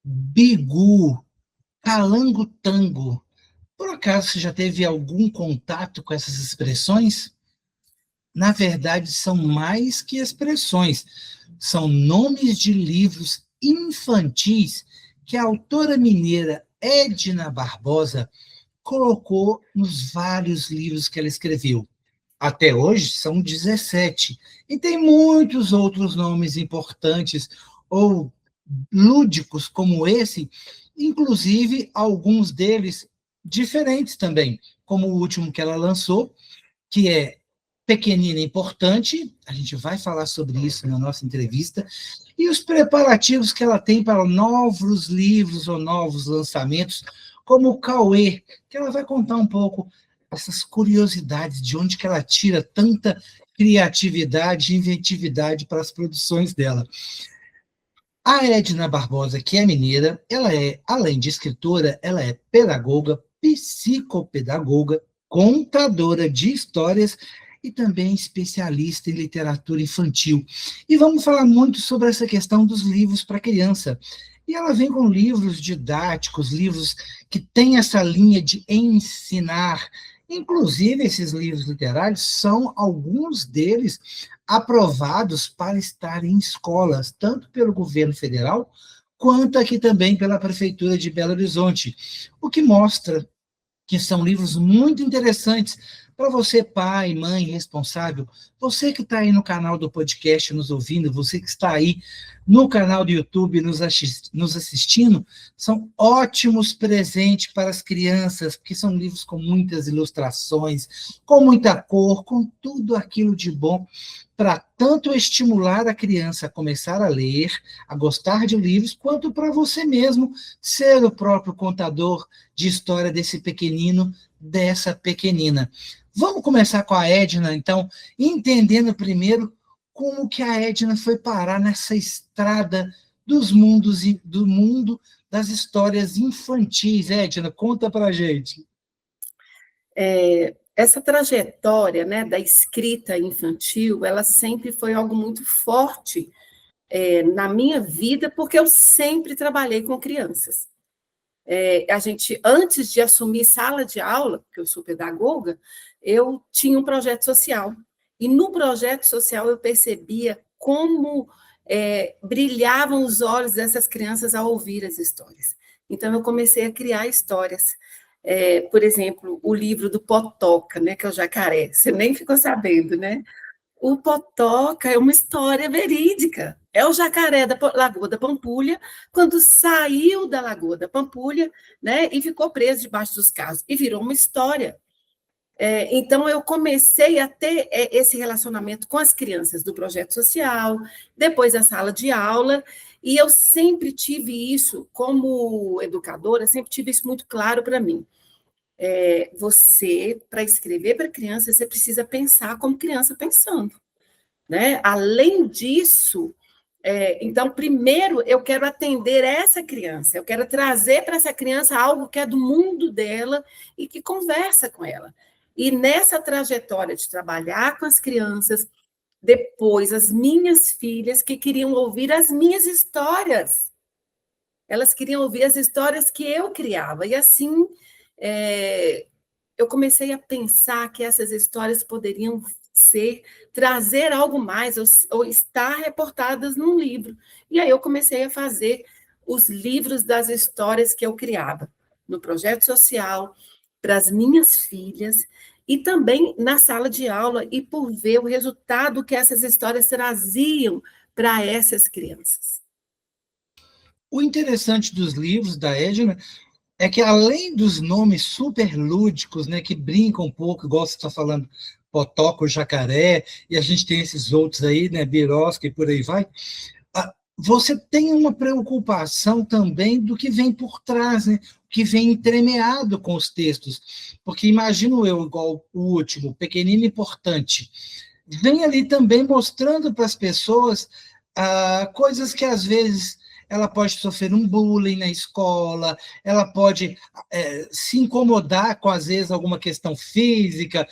bigu, calango-tango. Por acaso você já teve algum contato com essas expressões? Na verdade, são mais que expressões, são nomes de livros infantis que a autora mineira Edna Barbosa colocou nos vários livros que ela escreveu. Até hoje são 17. E tem muitos outros nomes importantes ou lúdicos como esse, inclusive alguns deles diferentes também, como o último que ela lançou, que é Pequenina Importante, a gente vai falar sobre isso na nossa entrevista, e os preparativos que ela tem para novos livros ou novos lançamentos, como o Cauê, que ela vai contar um pouco essas curiosidades, de onde que ela tira tanta criatividade e inventividade para as produções dela. A Edna Barbosa, que é mineira, ela é, além de escritora, ela é pedagoga, psicopedagoga, contadora de histórias e também especialista em literatura infantil. E vamos falar muito sobre essa questão dos livros para criança. E ela vem com livros didáticos, livros que têm essa linha de ensinar. Inclusive, esses livros literários são alguns deles aprovados para estar em escolas, tanto pelo governo federal, quanto aqui também pela Prefeitura de Belo Horizonte, o que mostra que são livros muito interessantes para você, pai, mãe, responsável, você que está aí no canal do podcast nos ouvindo, você que está aí no canal do YouTube nos assistindo, são ótimos presentes para as crianças, porque são livros com muitas ilustrações, com muita cor, com tudo aquilo de bom, para tanto estimular a criança a começar a ler, a gostar de livros, quanto para você mesmo ser o próprio contador de história desse pequenino, dessa pequenina. Vamos começar com a Edna, então, entendendo primeiro como que a Edna foi parar nessa estrada dos mundos do mundo das histórias infantis. Edna, conta para a gente. Essa trajetória, né, da escrita infantil, ela sempre foi algo muito forte na minha vida, porque eu sempre trabalhei com crianças. Antes de assumir sala de aula, porque eu sou pedagoga, eu tinha um projeto social. E no projeto social eu percebia como brilhavam os olhos dessas crianças ao ouvir as histórias. Então, eu comecei a criar histórias. Por exemplo, o livro do Potoca, né, que é o jacaré. Você nem ficou sabendo, né? O Potoca é uma história verídica. É o jacaré da Lagoa da Pampulha, quando saiu da Lagoa da Pampulha, né, e ficou preso debaixo dos carros, e virou uma história. Então, eu comecei a ter esse relacionamento com as crianças do projeto social, depois a sala de aula, e eu sempre tive isso, como educadora, sempre tive isso muito claro para mim. Você, para escrever para criança, você precisa pensar como criança pensando. Né? Além disso, então, primeiro, eu quero atender essa criança, eu quero trazer para essa criança algo que é do mundo dela e que conversa com ela. E nessa trajetória de trabalhar com as crianças, depois as minhas filhas que queriam ouvir as minhas histórias, elas queriam ouvir as histórias que eu criava, e assim eu comecei a pensar que essas histórias poderiam trazer algo mais, ou estar reportadas num livro. E aí eu comecei a fazer os livros das histórias que eu criava, no projeto social, para as minhas filhas, e também na sala de aula, e por ver o resultado que essas histórias traziam para essas crianças. O interessante dos livros da Edna é que, além dos nomes super lúdicos, né, que brincam um pouco, igual você está falando, Potoca, o Jacaré, e a gente tem esses outros aí, né, Birosca e por aí vai, você tem uma preocupação também do que vem por trás, né, que vem entremeado com os textos. Porque imagino eu, igual o último, Pequenino Importante, vem ali também mostrando para as pessoas coisas que, às vezes, ela pode sofrer um bullying na escola, ela pode se incomodar com, às vezes, alguma questão física,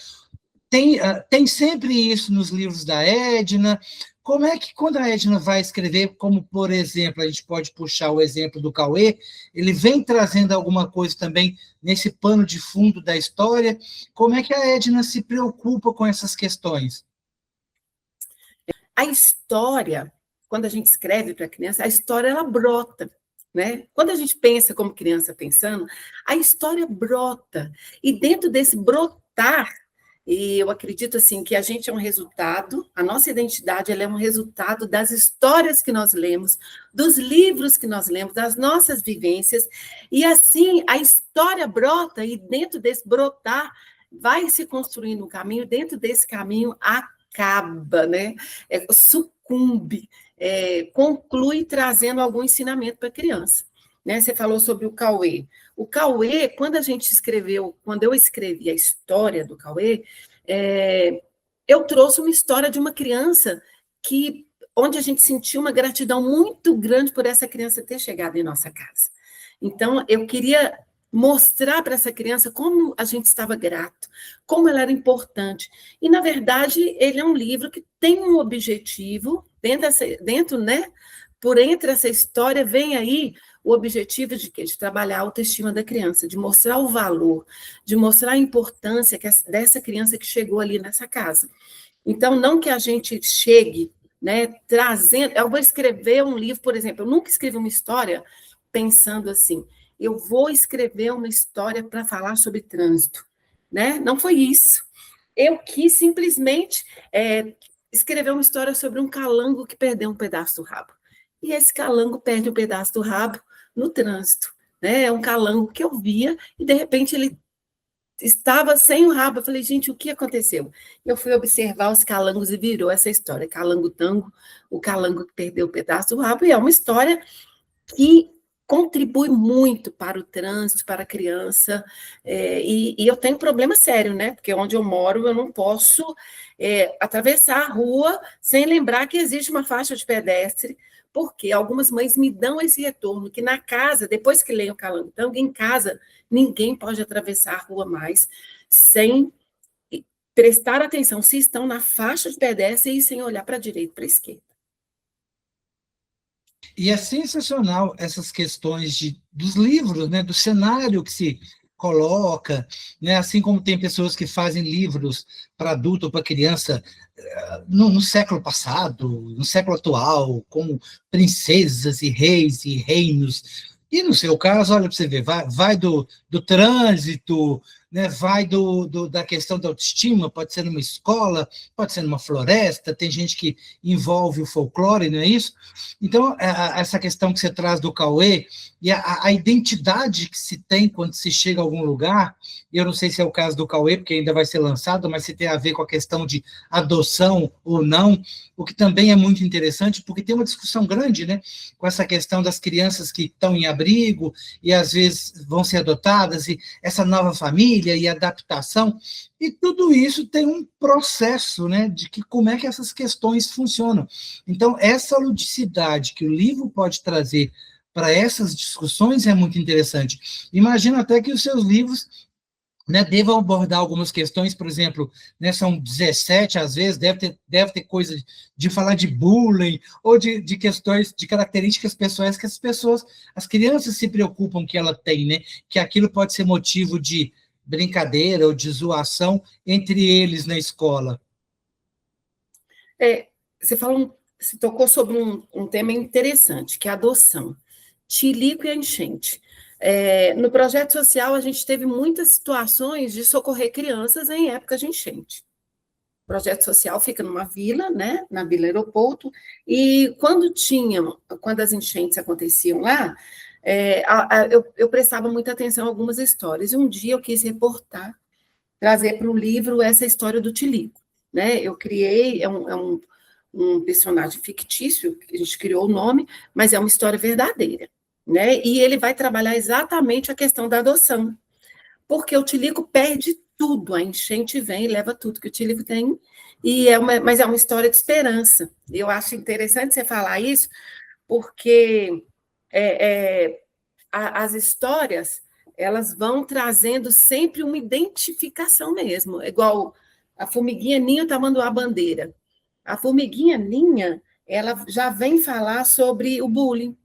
tem sempre isso nos livros da Edna. Como é que, quando a Edna vai escrever, como, por exemplo, a gente pode puxar o exemplo do Cauê, ele vem trazendo alguma coisa também nesse pano de fundo da história, como é que a Edna se preocupa com essas questões? A história, quando a gente escreve para a criança, a história ela brota. Né? Quando a gente pensa como criança pensando, a história brota. E dentro desse brotar, e eu acredito assim que a gente é um resultado, a nossa identidade ela é um resultado das histórias que nós lemos, dos livros que nós lemos, das nossas vivências, e assim a história brota, e dentro desse brotar vai se construindo um caminho, dentro desse caminho acaba, né? Sucumbe, conclui trazendo algum ensinamento para a criança. Né? Você falou sobre o Cauê. O Cauê, quando eu escrevi a história do Cauê, eu trouxe uma história de uma criança onde a gente sentiu uma gratidão muito grande por essa criança ter chegado em nossa casa. Então, eu queria mostrar para essa criança como a gente estava grato, como ela era importante. E, na verdade, ele é um livro que tem um objetivo, né? Por entre essa história, vem aí o objetivo de quê? De trabalhar a autoestima da criança, de mostrar o valor, de mostrar a importância dessa criança que chegou ali nessa casa. Então, não que a gente chegue, né, trazendo... Eu vou escrever um livro, por exemplo, eu nunca escrevi uma história pensando assim, eu vou escrever uma história para falar sobre trânsito, né? Não foi isso. Eu quis simplesmente escrever uma história sobre um calango que perdeu um pedaço do rabo. E esse calango perde um pedaço do rabo no trânsito. Né? É um calango que eu via e, de repente, ele estava sem o rabo. Eu falei, gente, o que aconteceu? Eu fui observar os calangos e virou essa história. Calango tango, o calango que perdeu um pedaço do rabo. E é uma história que contribui muito para o trânsito, para a criança, e eu tenho problema sério, né? Porque onde eu moro, eu não posso atravessar a rua sem lembrar que existe uma faixa de pedestre, porque algumas mães me dão esse retorno, que na casa, depois que leem o calango-tango, em casa, ninguém pode atravessar a rua mais sem prestar atenção se estão na faixa de pedestre e sem olhar para a direita e para a esquerda. E é sensacional essas questões dos livros, né, do cenário que se coloca, né, assim como tem pessoas que fazem livros para adulto ou para criança no século passado, no século atual, como princesas e reis e reinos. E no seu caso, olha para você ver, vai do trânsito, né, vai da questão da autoestima, pode ser numa escola, pode ser numa floresta, tem gente que envolve o folclore, não é isso? Então, essa questão que você traz do Cauê, e a identidade que se tem quando se chega a algum lugar, eu não sei se é o caso do Cauê, porque ainda vai ser lançado, mas se tem a ver com a questão de adoção ou não, o que também é muito interessante, porque tem uma discussão grande, né, com essa questão das crianças que estão em abrigo e às vezes vão ser adotadas, e essa nova família e adaptação, e tudo isso tem um processo, né, de como é que essas questões funcionam. Então, essa ludicidade que o livro pode trazer para essas discussões é muito interessante. Imagino até que os seus livros, né, devam abordar algumas questões, por exemplo, né, são 17, às vezes, deve ter coisa de falar de bullying, ou de questões, de características pessoais que as crianças se preocupam que ela tem, né, que aquilo pode ser motivo de brincadeira ou de zoação entre eles na escola. Você tocou sobre um tema interessante, que é a adoção. Tilico e a enchente. No projeto social, a gente teve muitas situações de socorrer crianças em época de enchente. O projeto social fica numa vila, né, na Vila Aeroporto, e quando as enchentes aconteciam lá, eu prestava muita atenção a algumas histórias. E um dia eu quis trazer para o livro essa história do Tilico. Né? Eu criei, um personagem fictício, que a gente criou o nome, mas é uma história verdadeira. Né? E ele vai trabalhar exatamente a questão da adoção, porque o Tilico perde tudo, a enchente vem e leva tudo que o Tilico tem, mas é uma história de esperança. Eu acho interessante você falar isso, porque as histórias, elas vão trazendo sempre uma identificação mesmo, igual A formiguinha ninha, o tamanduá bandeira. A formiguinha ninha, ela já vem falar sobre o bullying,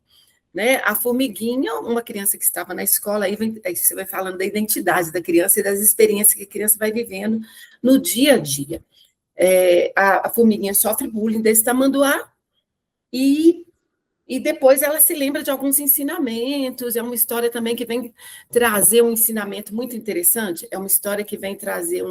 né? A formiguinha, uma criança que estava na escola, aí você vai falando da identidade da criança e das experiências que a criança vai vivendo no dia a dia. A formiguinha sofre bullying desse tamanduá e depois ela se lembra de alguns ensinamentos. É uma história também que vem trazer um ensinamento muito interessante. É uma história que vem trazer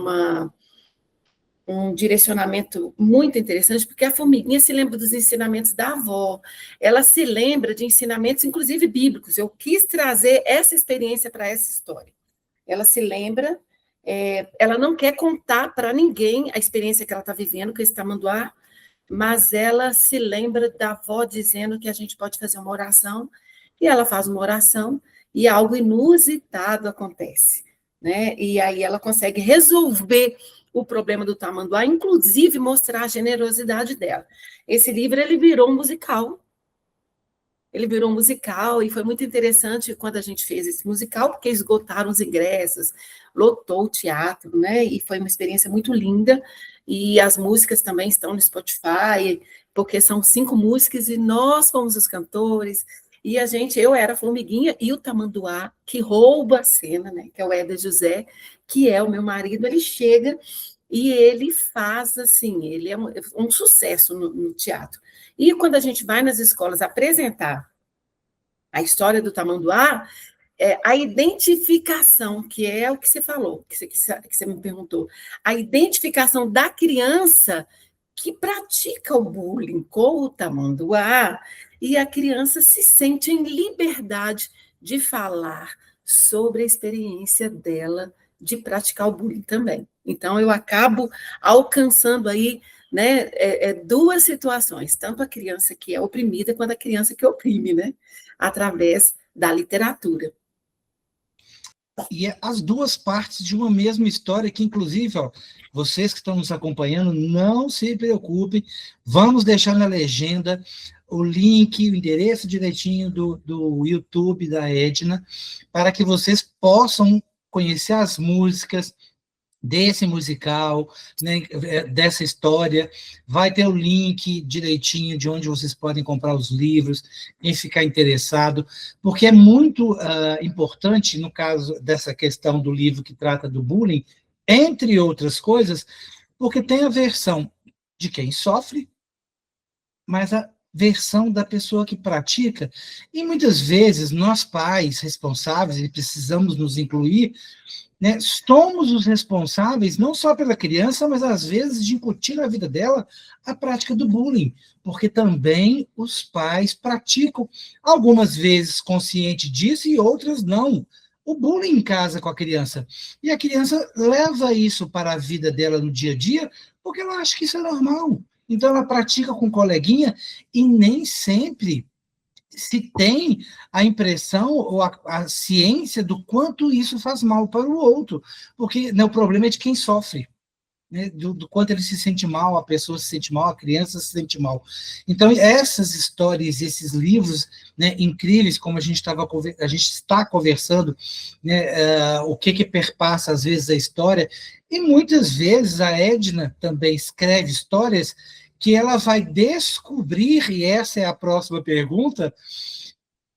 um direcionamento muito interessante, porque a formiguinha se lembra dos ensinamentos da avó, ela se lembra de ensinamentos, inclusive bíblicos. Eu quis trazer essa experiência para essa história. Ela se lembra, ela não quer contar para ninguém a experiência que ela está vivendo com esse tamanduá, mas ela se lembra da avó dizendo que a gente pode fazer uma oração, e ela faz uma oração, e algo inusitado acontece, né? E aí ela consegue resolver o problema do tamanduá, inclusive mostrar a generosidade dela. Esse livro, ele virou um musical. Ele virou um musical, e foi muito interessante quando a gente fez esse musical, porque esgotaram os ingressos, lotou o teatro, né? E foi uma experiência muito linda. E as músicas também estão no Spotify, porque são 5 músicas, e nós fomos os cantores. E eu era a formiguinha, e o tamanduá, que rouba a cena, né? Que é o Éder José, que é o meu marido, ele chega e ele faz, assim, ele é um sucesso no teatro. E quando a gente vai nas escolas apresentar a história do tamanduá, a identificação, que é o que você falou, que você me perguntou, a identificação da criança que pratica o bullying com o tamanduá, e a criança se sente em liberdade de falar sobre a experiência dela de praticar o bullying também. Então, eu acabo alcançando aí, né, duas situações, tanto a criança que é oprimida quanto a criança que oprime, né, através da literatura. E as duas partes de uma mesma história, que inclusive, ó, vocês que estão nos acompanhando, não se preocupem, vamos deixar na legenda o link, o endereço direitinho do YouTube da Edna, para que vocês possam conhecer as músicas desse musical, né, dessa história. Vai ter o link direitinho de onde vocês podem comprar os livros, quem ficar interessado, porque é muito importante, no caso dessa questão do livro que trata do bullying, entre outras coisas, porque tem a versão de quem sofre, mas a versão da pessoa que pratica, e muitas vezes nós pais responsáveis, e precisamos nos incluir, né, somos os responsáveis não só pela criança, mas às vezes de incutir na vida dela a prática do bullying, porque também os pais praticam, algumas vezes consciente disso e outras não, o bullying em casa com a criança. E a criança leva isso para a vida dela no dia a dia, porque ela acha que isso é normal. Então ela pratica com o coleguinha e nem sempre se tem a impressão ou a ciência do quanto isso faz mal para o outro, porque, né, o problema é de quem sofre, né, do quanto ele se sente mal, a pessoa se sente mal, a criança se sente mal. Então, essas histórias, esses livros, né, incríveis, como a gente está conversando, né, o que perpassa, às vezes, a história, e muitas vezes a Edna também escreve histórias que ela vai descobrir, e essa é a próxima pergunta,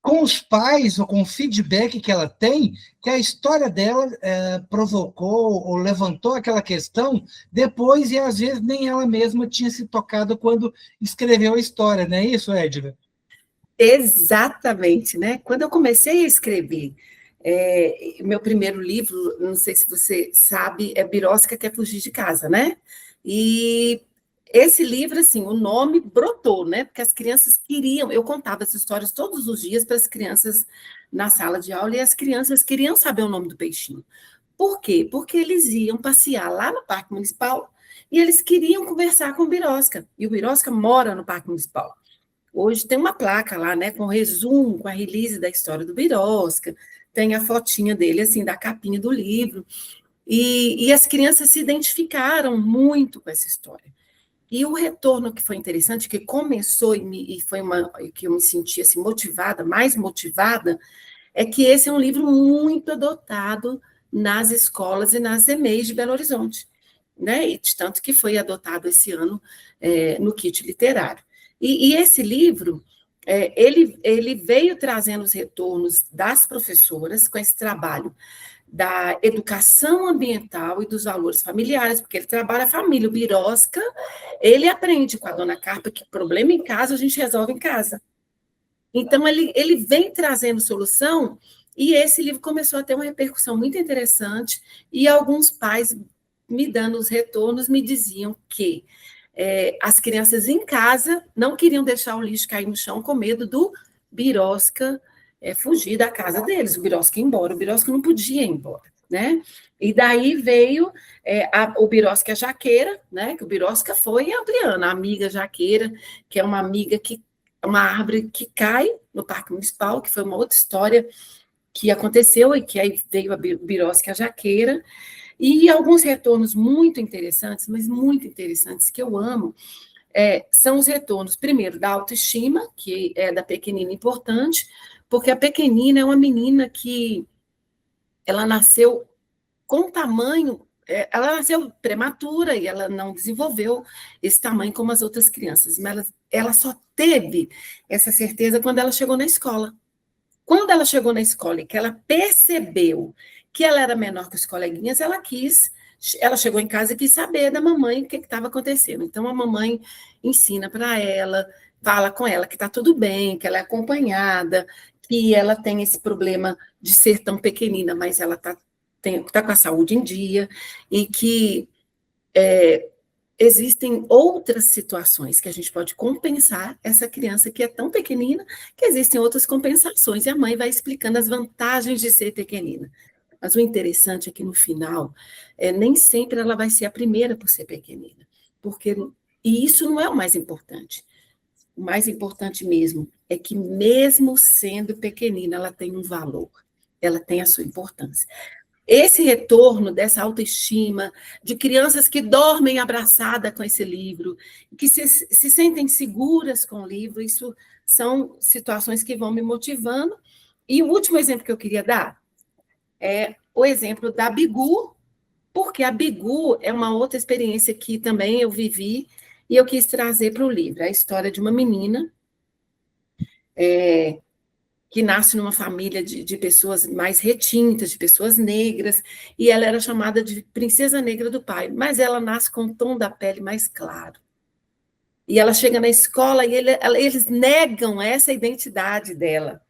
com os pais ou com o feedback que ela tem, que a história dela provocou ou levantou aquela questão depois, e às vezes nem ela mesma tinha se tocado quando escreveu a história, não é isso, Edna? Exatamente, né? Quando eu comecei a escrever meu primeiro livro, não sei se você sabe, é Birosca Quer Fugir de Casa, né? E esse livro, assim, o nome brotou, né? Porque as crianças queriam, eu contava essas histórias todos os dias para as crianças na sala de aula, e as crianças queriam saber o nome do peixinho. Por quê? Porque eles iam passear lá no Parque Municipal e eles queriam conversar com o Birosca. E o Birosca mora no Parque Municipal. Hoje tem uma placa lá, né, com resumo, com a release da história do Birosca, tem a fotinha dele, assim, da capinha do livro, e as crianças se identificaram muito com essa história. E o retorno que foi interessante, que começou e foi que eu me senti assim, motivada, mais motivada, é que esse é um livro muito adotado nas escolas e nas EMEIs de Belo Horizonte. né? E de tanto que foi adotado esse ano no kit literário. E esse livro, ele veio trazendo os retornos das professoras com esse trabalho da educação ambiental e dos valores familiares, porque ele trabalha a família. O Birosca, ele aprende com a dona Carpa que problema em casa a gente resolve em casa. Então, ele vem trazendo solução, e esse livro começou a ter uma repercussão muito interessante, e alguns pais, me dando os retornos, me diziam que as crianças em casa não queriam deixar o lixo cair no chão com medo do Birosca fugir da casa deles, o Birosca ir embora, o Birosca não podia ir embora, né? E daí veio o Birosca Jaqueira, né? Que o Birosca foi ampliando, a amiga Jaqueira, que é uma amiga uma árvore que cai no Parque Municipal, que foi uma outra história que aconteceu, e que aí veio a Birosca Jaqueira, e alguns retornos muito interessantes, mas muito interessantes, que eu amo, são os retornos, primeiro, da autoestima, que é da pequenina importante, porque a pequenina é uma menina que ela nasceu com tamanho, ela nasceu prematura e ela não desenvolveu esse tamanho como as outras crianças, mas ela só teve essa certeza quando ela chegou na escola. Quando ela chegou na escola e que ela percebeu que ela era menor que os coleguinhas, ela chegou em casa e quis saber da mamãe o que estava acontecendo. Então, a mamãe ensina para ela, fala com ela que está tudo bem, que ela é acompanhada, que ela tem esse problema de ser tão pequenina, mas ela está com a saúde em dia, e que existem outras situações que a gente pode compensar essa criança que é tão pequenina, que existem outras compensações, e a mãe vai explicando as vantagens de ser pequenina. Mas o interessante é que, no final, nem sempre ela vai ser a primeira por ser pequenina, e isso não é o mais importante. O mais importante mesmo é que, mesmo sendo pequenina, ela tem um valor, ela tem a sua importância. Esse retorno dessa autoestima, de crianças que dormem abraçada com esse livro, que se sentem seguras com o livro, isso são situações que vão me motivando. E o último exemplo que eu queria dar é o exemplo da Bigu, porque a Bigu é uma outra experiência que também eu vivi e eu quis trazer para o livro. É a história de uma menina que nasce numa família de pessoas mais retintas, de pessoas negras, e ela era chamada de princesa negra do pai, mas ela nasce com o tom da pele mais claro. E ela chega na escola e eles negam essa identidade dela,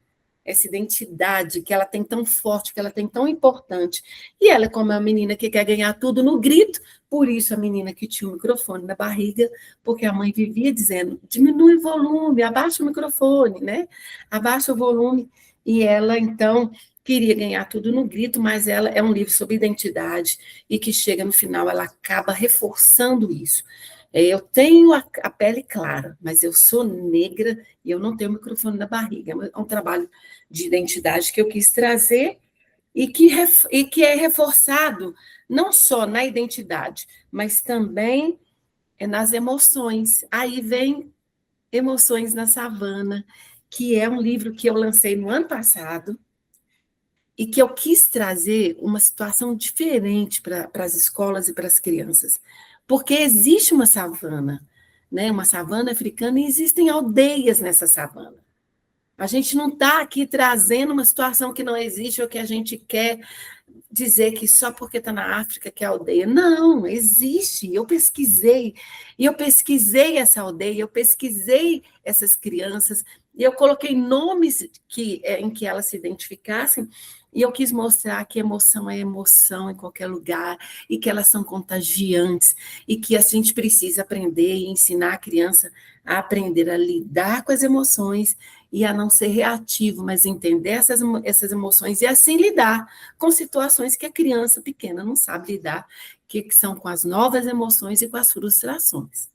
essa identidade que ela tem tão forte, que ela tem tão importante. E ela, como é uma menina que quer ganhar tudo no grito, por isso a menina que tinha o microfone na barriga, porque a mãe vivia dizendo, diminui o volume, abaixa o microfone, né? Abaixa o volume. E ela, então, queria ganhar tudo no grito, mas ela é um livro sobre identidade, e que chega no final, ela acaba reforçando isso. Eu tenho a pele clara, mas eu sou negra e eu não tenho microfone na barriga. É um trabalho de identidade que eu quis trazer e que é reforçado não só na identidade, mas também nas emoções. Aí vem Emoções na Savana, que é um livro que eu lancei no ano passado e que eu quis trazer uma situação diferente para as escolas e para as crianças. Porque existe uma savana, né? Uma savana africana, e existem aldeias nessa savana. A gente não está aqui trazendo uma situação que não existe ou que a gente quer dizer que só porque está na África que é aldeia. Não, existe. Eu pesquisei essa aldeia, eu pesquisei essas crianças, e eu coloquei nomes em que elas se identificassem, e eu quis mostrar que emoção é emoção em qualquer lugar, e que elas são contagiantes, e que a gente precisa aprender e ensinar a criança a aprender a lidar com as emoções e a não ser reativo, mas entender essas emoções e assim lidar com situações que a criança pequena não sabe lidar, que são com as novas emoções e com as frustrações.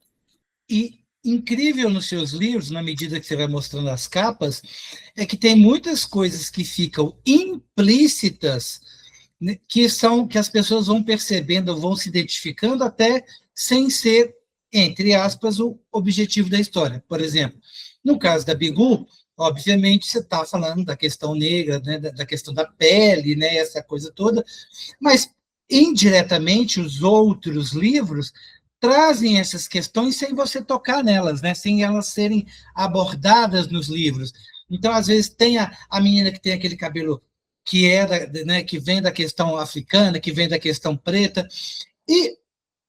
E incrível nos seus livros, na medida que você vai mostrando as capas, é que tem muitas coisas que ficam implícitas, né, que as pessoas vão percebendo, vão se identificando até sem ser, entre aspas, o objetivo da história. Por exemplo, no caso da Bigu, obviamente você está falando da questão negra, né, da questão da pele, né, essa coisa toda, mas indiretamente, os outros livros trazem essas questões sem você tocar nelas, né? Sem elas serem abordadas nos livros. Então, às vezes, tem a menina que tem aquele cabelo que né, que vem da questão africana, que vem da questão preta, e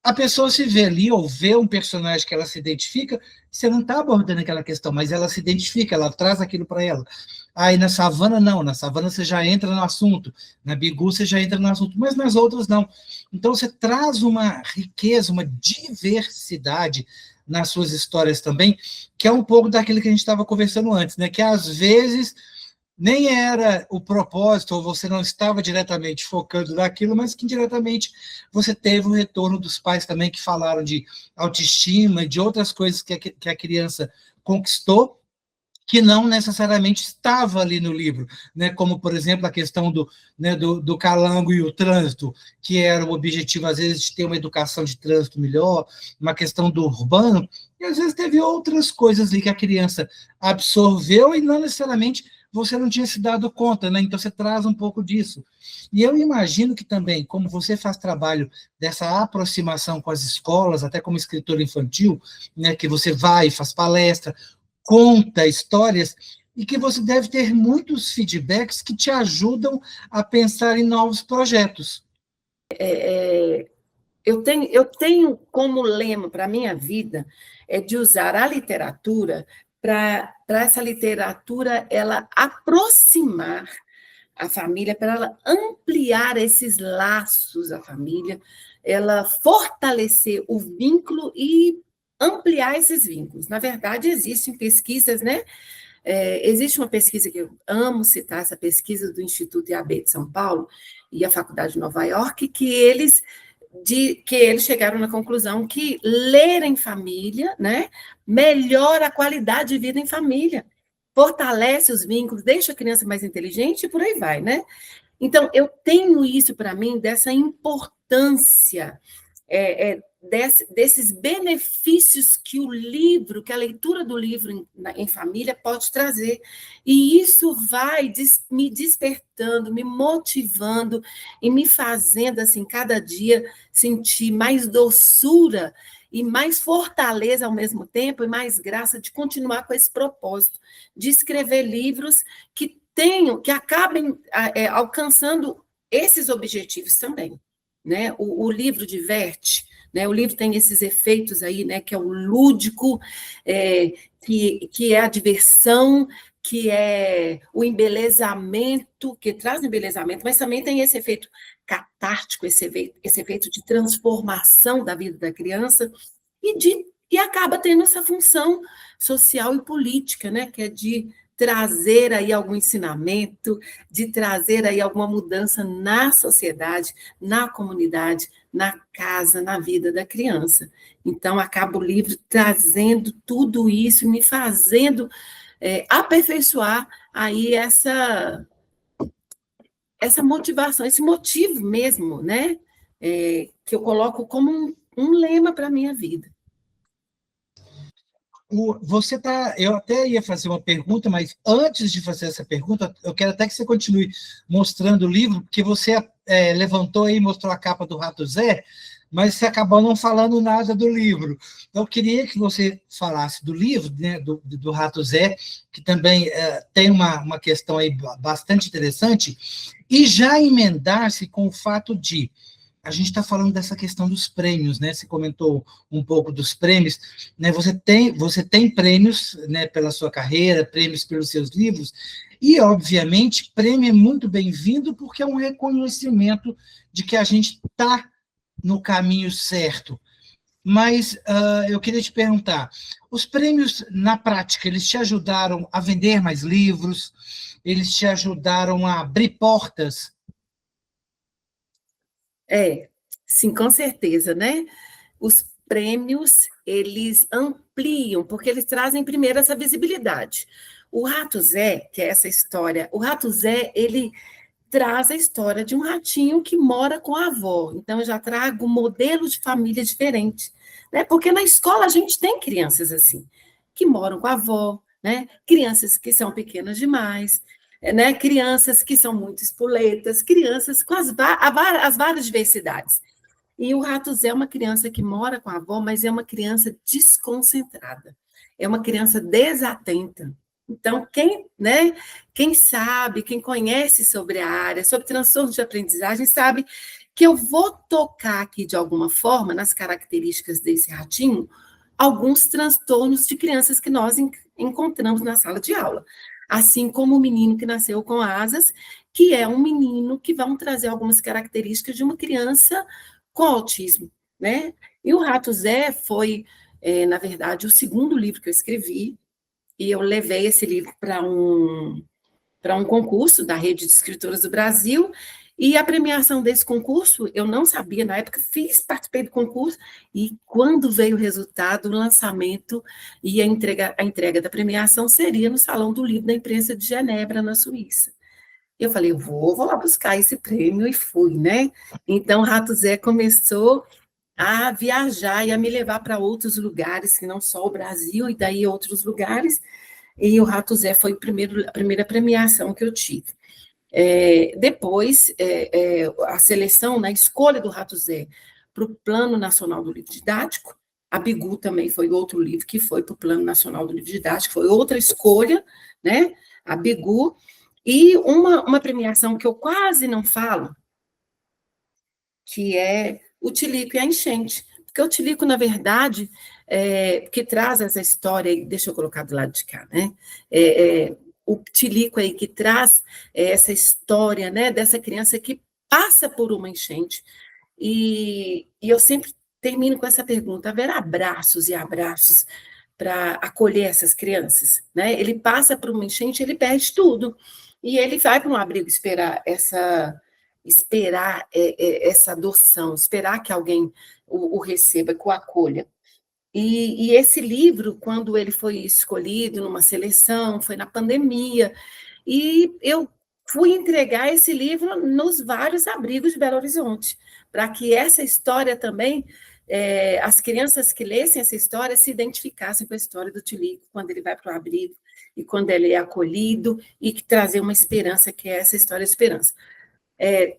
a pessoa se vê ali, ou vê um personagem que ela se identifica, você não está abordando aquela questão, mas ela se identifica, ela traz aquilo para ela. Aí na Savana, não, na Savana você já entra no assunto, na Bigu você já entra no assunto, mas nas outras não. Então você traz uma riqueza, uma diversidade nas suas histórias também, que é um pouco daquilo que a gente estava conversando antes, né? Que às vezes nem era o propósito, ou você não estava diretamente focando naquilo, mas que indiretamente você teve o retorno dos pais também, que falaram de autoestima, de outras coisas que a criança conquistou, que não necessariamente estava ali no livro, né? Como, por exemplo, a questão né, do calango e o trânsito, que era o objetivo, às vezes, de ter uma educação de trânsito melhor, uma questão do urbano, e às vezes teve outras coisas ali que a criança absorveu e não necessariamente você não tinha se dado conta, né? Então você traz um pouco disso. E eu imagino que também, como você faz trabalho dessa aproximação com as escolas, até como escritor infantil, né, que você vai, faz palestra, conta histórias, e que você deve ter muitos feedbacks que te ajudam a pensar em novos projetos. Eu tenho como lema para a minha vida de usar a literatura para essa literatura ela aproximar a família, para ela ampliar esses laços da família, ela fortalecer o vínculo e ampliar esses vínculos. Na verdade, existem pesquisas, né? Existe uma pesquisa que eu amo citar, essa pesquisa do Instituto IAB de São Paulo e a Faculdade de Nova York, que eles chegaram na conclusão que ler em família, né, melhora a qualidade de vida em família, fortalece os vínculos, deixa a criança mais inteligente e por aí vai, né? Então, eu tenho isso para mim, dessa importância, desses benefícios que o livro, que a leitura do livro em família pode trazer. E isso vai me despertando, me motivando e me fazendo, assim, cada dia sentir mais doçura e mais fortaleza ao mesmo tempo, e mais graça de continuar com esse propósito, de escrever livros que acabem alcançando esses objetivos também, né? O livro diverte, né? O livro tem esses efeitos aí, né? Que é o lúdico, que é a diversão, que é o embelezamento, que traz embelezamento, mas também tem esse efeito catártico, esse efeito de transformação da vida da criança, e acaba tendo essa função social e política, né? Que é de trazer aí algum ensinamento, de trazer aí alguma mudança na sociedade, na comunidade, na casa, na vida da criança. Então, acaba o livro trazendo tudo isso, me fazendo aperfeiçoar aí essa motivação, esse motivo mesmo, né? Que eu coloco como um lema para a minha vida. Eu até ia fazer uma pergunta, mas antes de fazer essa pergunta, eu quero até que você continue mostrando o livro, porque você levantou aí, mostrou a capa do Rato Zé, mas você acabou não falando nada do livro. Então, eu queria que você falasse do livro, né, do Rato Zé, que também tem uma questão aí bastante interessante, e já emendar-se com o fato de a gente está falando dessa questão dos prêmios, né? Você comentou um pouco dos prêmios, né? Você tem prêmios, né, pela sua carreira, prêmios pelos seus livros, e, obviamente, prêmio é muito bem-vindo porque é um reconhecimento de que a gente está no caminho certo. Mas eu queria te perguntar, os prêmios, na prática, eles te ajudaram a vender mais livros? Eles te ajudaram a abrir portas? Sim, com certeza, né? Os prêmios, eles ampliam, porque eles trazem primeiro essa visibilidade. O Rato Zé, que é essa história, o Rato Zé, ele traz a história de um ratinho que mora com a avó. Então, eu já trago modelos de família diferentes, né? Porque na escola a gente tem crianças assim, que moram com a avó, né? Crianças que são pequenas demais, né, crianças que são muito espoletas, crianças com as várias diversidades. E o Rato Zé é uma criança que mora com a avó, mas é uma criança desconcentrada, é uma criança desatenta. Então, quem sabe, quem conhece sobre a área, sobre transtorno de aprendizagem, sabe que eu vou tocar aqui, de alguma forma, nas características desse ratinho, alguns transtornos de crianças que nós encontramos na sala de aula. Assim como o menino que nasceu com asas, que é um menino que vai trazer algumas características de uma criança com autismo, né? E o Rato Zé foi, na verdade, o segundo livro que eu escrevi, e eu levei esse livro para um concurso da Rede de Escritoras do Brasil, e a premiação desse concurso, eu não sabia, na época participei do concurso, e quando veio o resultado, o lançamento e a entrega da premiação seria no Salão do Livro da Imprensa de Genebra, na Suíça. Eu falei, vou lá buscar esse prêmio, e fui, né? Então, Rato Zé começou a viajar e a me levar para outros lugares, que não só o Brasil, e daí outros lugares, e o Rato Zé foi a primeira premiação que eu tive. Depois, a seleção, na escolha do Rato Zé para o Plano Nacional do Livro Didático, a Bigu também foi outro livro que foi para o Plano Nacional do Livro Didático, foi outra escolha, né? A Bigu, e uma premiação que eu quase não falo, que é o Tilico e a Enchente, porque o Tilico, na verdade, que traz essa história, deixa eu colocar do lado de cá, né? O Tilico aí que traz essa história, né, dessa criança que passa por uma enchente, e eu sempre termino com essa pergunta: haverá abraços e abraços para acolher essas crianças, né? Ele passa por uma enchente, ele perde tudo, e ele vai para um abrigo esperar essa adoção, esperar que alguém o receba, que o acolha. E esse livro, quando ele foi escolhido numa seleção, foi na pandemia, e eu fui entregar esse livro nos vários abrigos de Belo Horizonte, para que essa história também, as crianças que lessem essa história se identificassem com a história do Tilico, quando ele vai para o abrigo, e quando ele é acolhido, e que trazer uma esperança, que é essa história de esperança.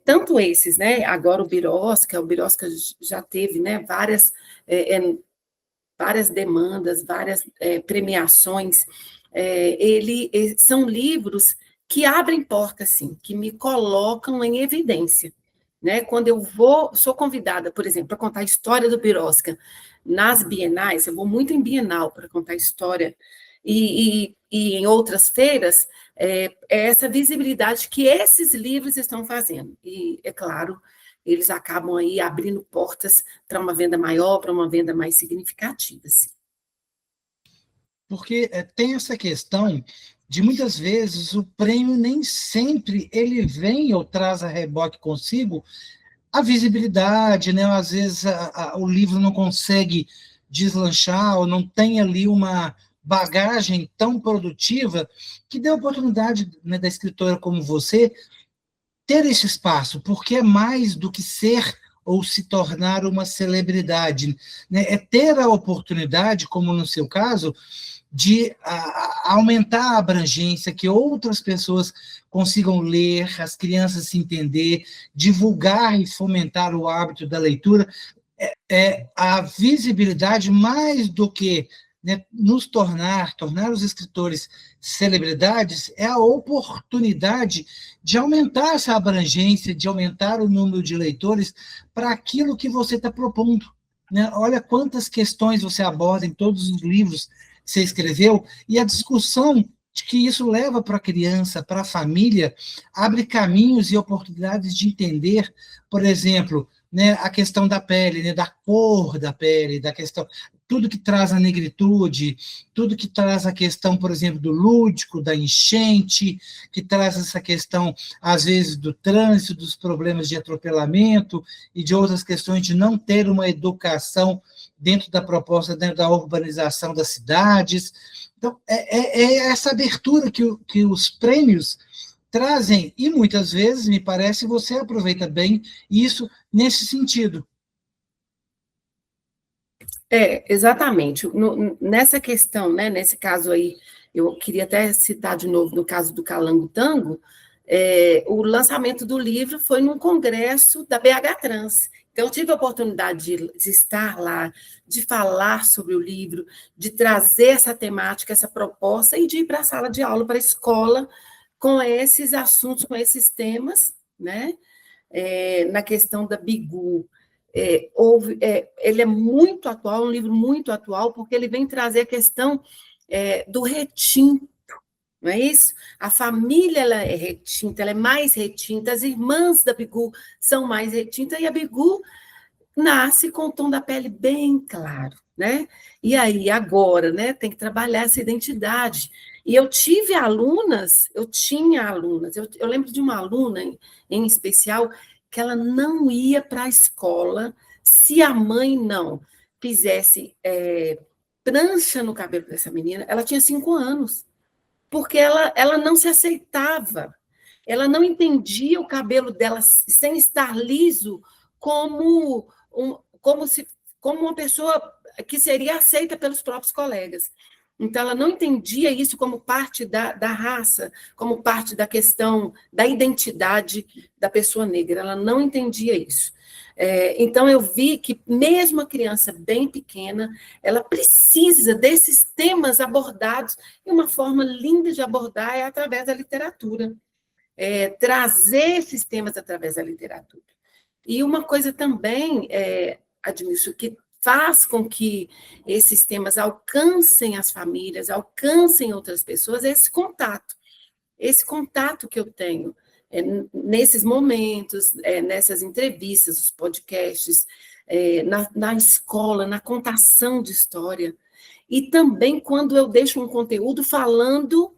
Tanto esses, né? Agora o Birosca já teve, né, várias demandas, várias premiações. São livros que abrem portas, sim, que me colocam em evidência, né? Quando eu sou convidada, por exemplo, para contar a história do Birosca nas bienais, eu vou muito em bienal para contar a história, e em outras feiras, essa visibilidade que esses livros estão fazendo. E, é claro, eles acabam aí abrindo portas para uma venda maior, para uma venda mais significativa. Assim. Porque tem essa questão de, muitas vezes, o prêmio nem sempre ele vem ou traz a reboque consigo a visibilidade, né? Às vezes o livro não consegue deslanchar, ou não tem ali uma bagagem tão produtiva que dê a oportunidade, né, da escritora como você ter esse espaço, porque é mais do que ser ou se tornar uma celebridade, né? É ter a oportunidade, como no seu caso, de aumentar a abrangência, que outras pessoas consigam ler, as crianças se entender, divulgar e fomentar o hábito da leitura, a visibilidade, mais do que, né, nos tornar os escritores celebridades, é a oportunidade de aumentar essa abrangência, de aumentar o número de leitores para aquilo que você está propondo. Né? Olha quantas questões você aborda em todos os livros que você escreveu, e a discussão de que isso leva para a criança, para a família, abre caminhos e oportunidades de entender, por exemplo, né, a questão da pele, né, da cor da pele, da questão, tudo que traz a negritude, tudo que traz a questão, por exemplo, do lúdico, da enchente, que traz essa questão, às vezes, do trânsito, dos problemas de atropelamento e de outras questões de não ter uma educação dentro da proposta, dentro da urbanização das cidades. Então, é essa abertura que os prêmios trazem, e muitas vezes, me parece, você aproveita bem isso nesse sentido. Exatamente. Nessa questão, né, nesse caso aí, Eu queria até citar de novo, no caso do Calango Tango, o lançamento do livro foi num congresso da BH Trans. Então, eu tive a oportunidade de estar lá, de falar sobre o livro, de trazer essa temática, essa proposta, e de ir para a sala de aula, para a escola, com esses assuntos, com esses temas, né? Na questão da Bigu. Ele é muito atual, um livro muito atual, porque ele vem trazer a questão do retinto, não é isso? A família ela é retinta, ela é mais retinta, as irmãs da Bigu são mais retintas, e a Bigu nasce com o tom da pele bem claro, né? E aí, agora, né, tem que trabalhar essa identidade. E eu tinha alunas, eu lembro de uma aluna em especial, que ela não ia para a escola se a mãe não fizesse prancha no cabelo dessa menina. Ela tinha 5 anos, porque ela não se aceitava, ela não entendia o cabelo dela sem estar liso como, como uma pessoa que seria aceita pelos próprios colegas. Então, ela não entendia isso como parte da raça, como parte da questão da identidade da pessoa negra. Ela não entendia isso. Então, eu vi que, mesmo a criança bem pequena, ela precisa desses temas abordados, e uma forma linda de abordar é através da literatura. Trazer esses temas através da literatura. E uma coisa também, Admilson, que faz com que esses temas alcancem as famílias, alcancem outras pessoas, é esse contato que eu tenho nesses momentos, nessas entrevistas, os podcasts, na escola, na contação de história, e também quando eu deixo um conteúdo falando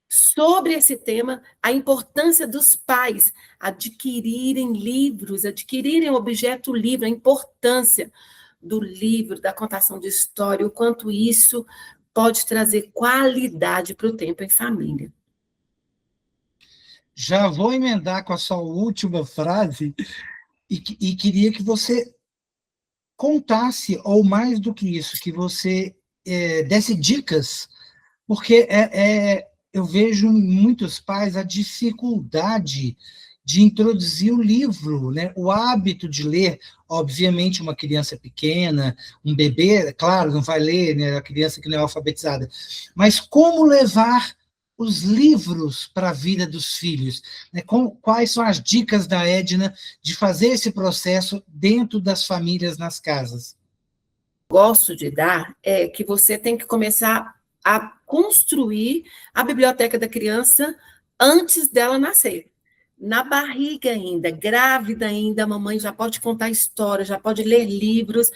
sobre esse tema, a importância dos pais adquirirem livros, adquirirem objeto livro, a importância do livro, da contação de história, o quanto isso pode trazer qualidade para o tempo em família. Já vou emendar com a sua última frase e queria que você contasse, ou mais do que isso, que você desse dicas, porque eu vejo em muitos pais a dificuldade de introduzir o livro, né? O hábito de ler. Obviamente, uma criança pequena, um bebê, claro, não vai ler, né? A criança que não é alfabetizada, mas como levar os livros para a vida dos filhos, né? Quais são as dicas da Edna de fazer esse processo dentro das famílias, nas casas? Gosto de dar é que você tem que começar a construir a biblioteca da criança antes dela nascer. Na barriga ainda, grávida ainda, a mamãe já pode contar histórias, já pode ler livros,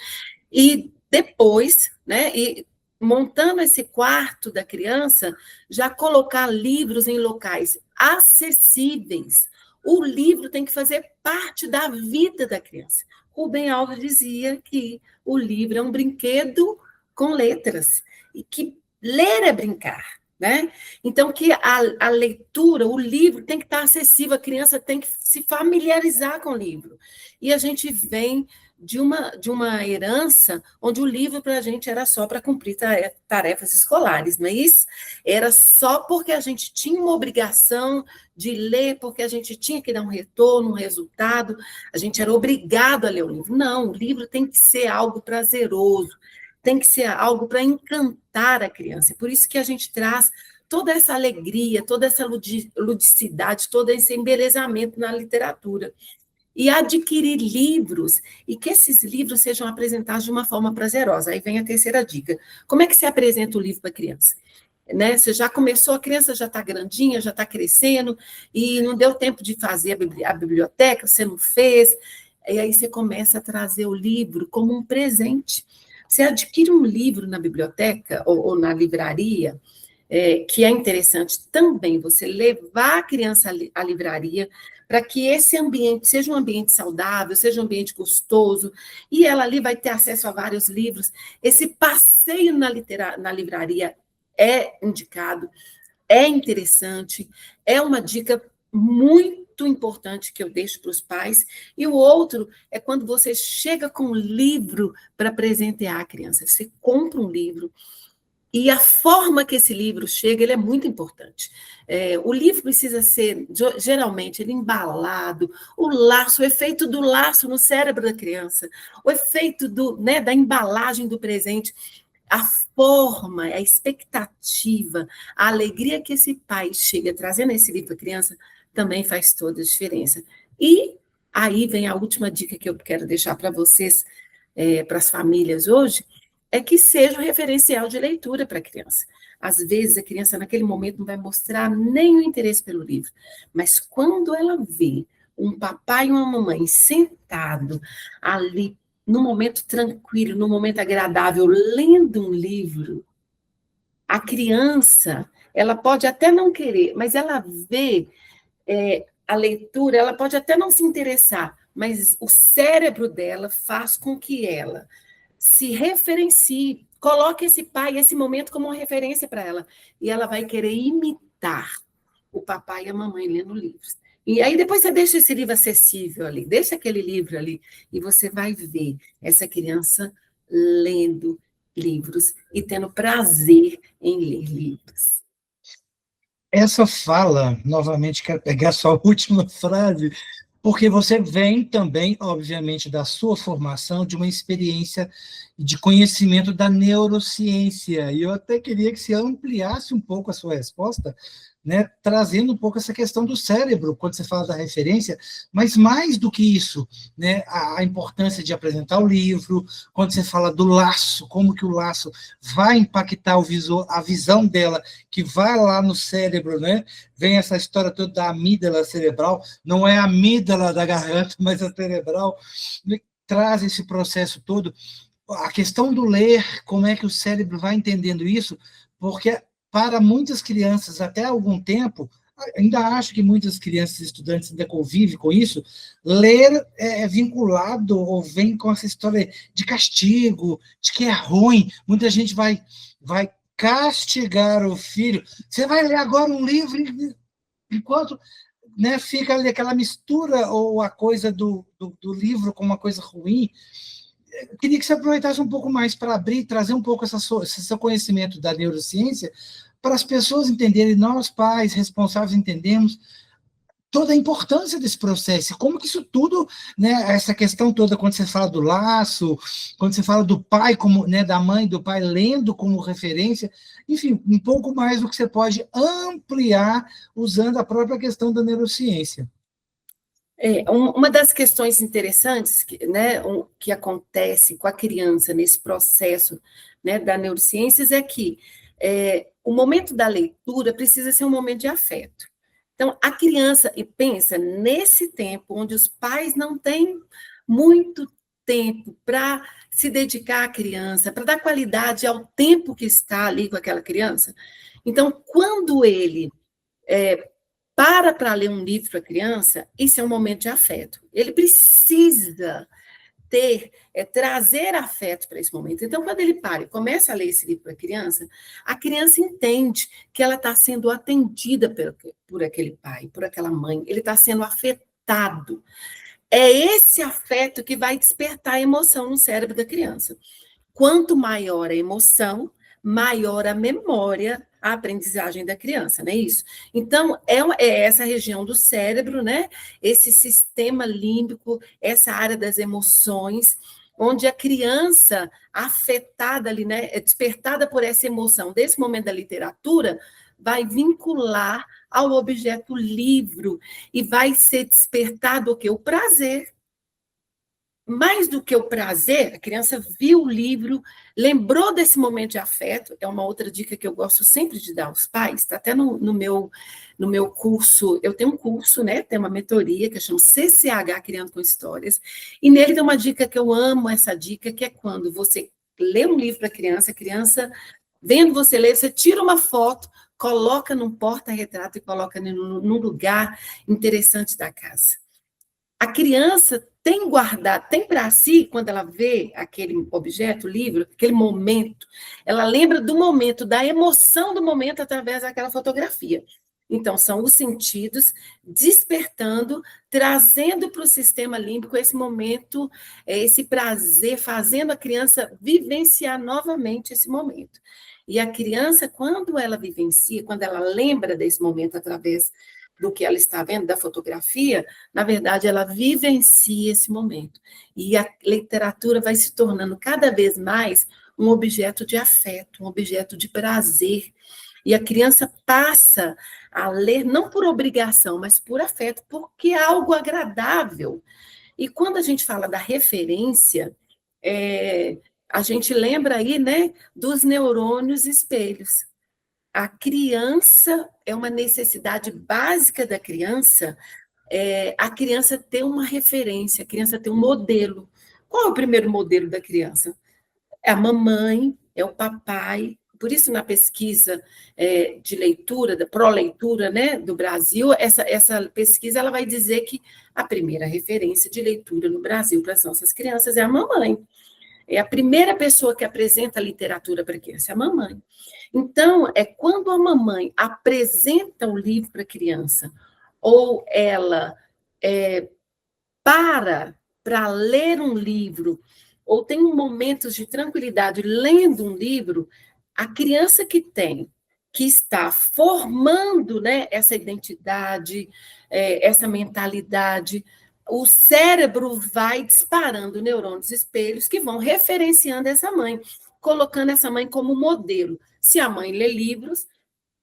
e depois, né, e montando esse quarto da criança, já colocar livros em locais acessíveis. O livro tem que fazer parte da vida da criança. Rubem Alves dizia que o livro é um brinquedo com letras, e que ler é brincar, né? Então, que a leitura, o livro tem que estar acessível, a criança tem que se familiarizar com o livro. E a gente vem de uma herança onde o livro para a gente era só para cumprir tarefas escolares, não é isso? Era só porque a gente tinha uma obrigação de ler, porque a gente tinha que dar um retorno, um resultado, a gente era obrigado a ler o livro. Não, o livro tem que ser algo prazeroso, tem que ser algo para encantar a criança. É por isso que a gente traz toda essa alegria, toda essa ludicidade, todo esse embelezamento na literatura. E adquirir livros, e que esses livros sejam apresentados de uma forma prazerosa. Aí vem a terceira dica. Como é que se apresenta o livro para a criança? Né? Você já começou, a criança já está grandinha, já está crescendo, e não deu tempo de fazer a biblioteca, você não fez, e aí você começa a trazer o livro como um presente. Você adquire um livro na biblioteca ou na livraria, que é interessante também você levar a criança à livraria, para que esse ambiente seja um ambiente saudável, seja um ambiente gostoso, e ela ali vai ter acesso a vários livros. Esse passeio na livraria é indicado, é interessante, é uma dica muito importante que eu deixo para os pais. E o outro é quando você chega com um livro para presentear a criança. Você compra um livro, E a forma que esse livro chega, ele é muito importante. O livro precisa ser, geralmente, ele embalado, o laço, o efeito do laço no cérebro da criança, o efeito da embalagem do presente, a forma, a expectativa, a alegria que esse pai chega trazendo esse livro para a criança, também faz toda a diferença. E aí vem a última dica que eu quero deixar para vocês, para as famílias hoje, é que seja um referencial de leitura para a criança. Às vezes, a criança, naquele momento, não vai mostrar nem o interesse pelo livro, mas quando ela vê um papai e uma mamãe sentado ali, num momento tranquilo, num momento agradável, lendo um livro, a criança, ela pode até não querer, mas ela vê a leitura, ela pode até não se interessar, mas o cérebro dela faz com que ela se referencie, coloque esse pai, esse momento como uma referência para ela, e ela vai querer imitar o papai e a mamãe lendo livros. E aí depois você deixa esse livro acessível ali, deixa aquele livro ali, e você vai ver essa criança lendo livros e tendo prazer em ler livros. Essa fala, novamente, quero pegar só a última frase, porque você vem também, obviamente, da sua formação, de uma experiência de conhecimento da neurociência. E eu até queria que você ampliasse um pouco a sua resposta, né, trazendo um pouco essa questão do cérebro, quando você fala da referência, mas mais do que isso, né, a importância de apresentar o livro, quando você fala do laço, como que o laço vai impactar a visão dela, que vai lá no cérebro, né? Vem essa história toda da amígdala cerebral, não é a amígdala da garganta, mas a cerebral, traz esse processo todo. A questão do ler, como é que o cérebro vai entendendo isso, porque para muitas crianças, até algum tempo, ainda acho que muitas crianças e estudantes ainda convivem com isso, ler é vinculado ou vem com essa história de castigo, de que é ruim. Muita gente vai castigar o filho. Você vai ler agora um livro enquanto, né, fica ali aquela mistura ou a coisa do livro com uma coisa ruim. Eu queria que você aproveitasse um pouco mais para abrir, trazer um pouco esse seu conhecimento da neurociência para as pessoas entenderem, nós pais responsáveis entendemos toda a importância desse processo, como que isso tudo, né, essa questão toda, quando você fala do laço, quando você fala do pai, como, né, da mãe, do pai lendo como referência, enfim, um pouco mais do que você pode ampliar usando a própria questão da neurociência. Uma das questões interessantes que acontece com a criança nesse processo, né, da neurociências é que o momento da leitura precisa ser um momento de afeto. Então, a criança pensa nesse tempo onde os pais não têm muito tempo para se dedicar à criança, para dar qualidade ao tempo que está ali com aquela criança. Então, quando ele para ler um livro para a criança, isso é um momento de afeto. Ele precisa trazer afeto para esse momento. Então, quando ele para e começa a ler esse livro para a criança entende que ela está sendo atendida por aquele pai, por aquela mãe, ele está sendo afetado. É esse afeto que vai despertar a emoção no cérebro da criança. Quanto maior a emoção, maior a memória, a aprendizagem da criança, não é isso? Então, é essa região do cérebro, né? Esse sistema límbico, essa área das emoções, onde a criança afetada ali, né, despertada por essa emoção desse momento da literatura, vai vincular ao objeto livro e vai ser despertado o quê? O prazer. Mais do que o prazer, a criança viu o livro, lembrou desse momento de afeto, é uma outra dica que eu gosto sempre de dar aos pais, está até no meu curso, eu tenho um curso, né, tem uma mentoria que chama CCH Criando com Histórias, e nele tem uma dica que eu amo, essa dica, que é quando você lê um livro para a criança, vendo você ler, você tira uma foto, coloca num porta-retrato e coloca num lugar interessante da casa. A criança tem guardado, tem para si, quando ela vê aquele objeto, o livro, aquele momento, ela lembra do momento, da emoção do momento através daquela fotografia. Então, são os sentidos despertando, trazendo para o sistema límbico esse momento, esse prazer, fazendo a criança vivenciar novamente esse momento. E a criança, quando ela vivencia, quando ela lembra desse momento através do que ela está vendo, da fotografia, na verdade, ela vivencia esse momento. E a literatura vai se tornando cada vez mais um objeto de afeto, um objeto de prazer. E a criança passa a ler, não por obrigação, mas por afeto, porque é algo agradável. E quando a gente fala da referência, a gente lembra aí, né, dos neurônios espelhos. A criança, é uma necessidade básica da criança, a criança ter uma referência, a criança ter um modelo. Qual é o primeiro modelo da criança? É a mamãe, é o papai. Por isso, na pesquisa de leitura, da pró-leitura, né, do Brasil, essa pesquisa ela vai dizer que a primeira referência de leitura no Brasil para as nossas crianças é a mamãe. É a primeira pessoa que apresenta a literatura para a criança, é a mamãe. Então, é quando a mamãe apresenta o livro para a criança, ou ela para ler um livro, ou tem momentos de tranquilidade lendo um livro, a criança que está formando, né, essa identidade, essa mentalidade, o cérebro vai disparando neurônios espelhos que vão referenciando essa mãe, colocando essa mãe como modelo. Se a mãe lê livros,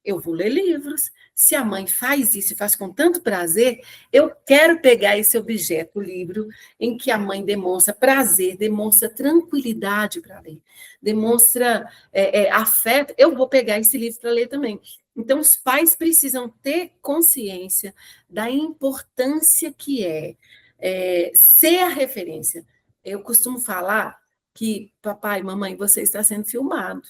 eu vou ler livros. Se a mãe faz isso e faz com tanto prazer, eu quero pegar esse objeto, o livro, em que a mãe demonstra prazer, demonstra tranquilidade para ler, demonstra afeto, eu vou pegar esse livro para ler também. Então, os pais precisam ter consciência da importância que ser a referência. Eu costumo falar que, papai, mamãe, você está sendo filmado.